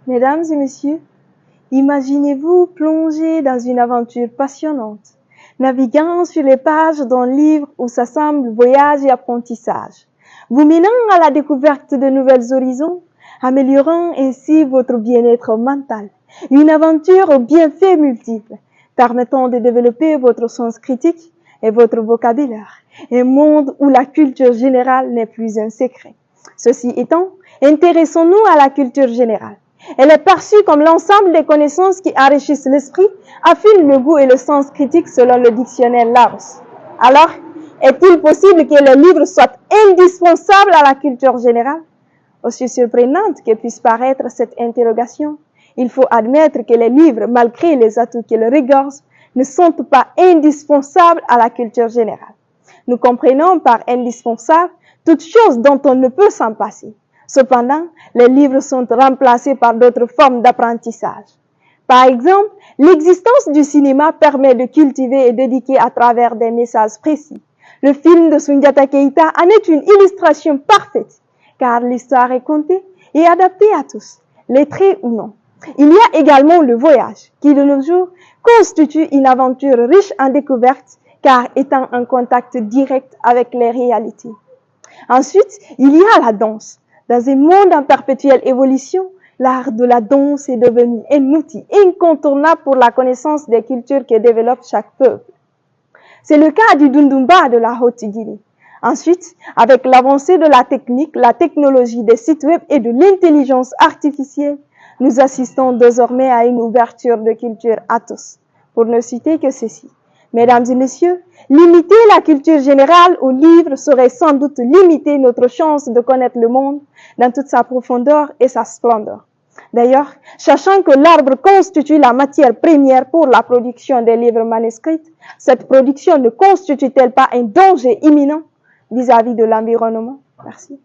Mesdames et messieurs, imaginez-vous plonger dans une aventure passionnante, naviguant sur les pages d'un livre où s'assemblent voyage et apprentissage, vous menant à la découverte de nouveaux horizons, améliorant ainsi votre bien-être mental. Une aventure aux bienfaits multiples, permettant de développer votre sens critique et votre vocabulaire. Un monde où la culture générale n'est plus un secret. Ceci étant, intéressons-nous à la culture générale. Elle est perçue comme l'ensemble des connaissances qui enrichissent l'esprit, affinent le goût et le sens critique selon le dictionnaire Larousse. Alors, est-il possible que les livres soient indispensables à la culture générale? Aussi surprenante que puisse paraître cette interrogation, il faut admettre que les livres, malgré les atouts qu'ils regorgent, ne sont pas indispensables à la culture générale. Nous comprenons par indispensable toute chose dont on ne peut s'en passer. Cependant, les livres sont remplacés par d'autres formes d'apprentissage. Par exemple, l'existence du cinéma permet de cultiver et d'éduquer à travers des messages précis. Le film de Soundiata Keita en est une illustration parfaite, car l'histoire est contée et adaptée à tous, lettrés ou non. Il y a également le voyage, qui de nos jours constitue une aventure riche en découvertes, car étant en contact direct avec les réalités. Ensuite, il y a la danse. Dans un monde en perpétuelle évolution, l'art de la danse est devenu un outil incontournable pour la connaissance des cultures que développe chaque peuple. C'est le cas du Dundumba de la Haute-Guinée. Ensuite, avec l'avancée de la technique, la technologie des sites web et de l'intelligence artificielle, nous assistons désormais à une ouverture de culture à tous, pour ne citer que ceci. Mesdames et messieurs, limiter la culture générale aux livres serait sans doute limiter notre chance de connaître le monde dans toute sa profondeur et sa splendeur. D'ailleurs, sachant que l'arbre constitue la matière première pour la production des livres manuscrits, cette production ne constitue-t-elle pas un danger imminent vis-à-vis de l'environnement? Merci.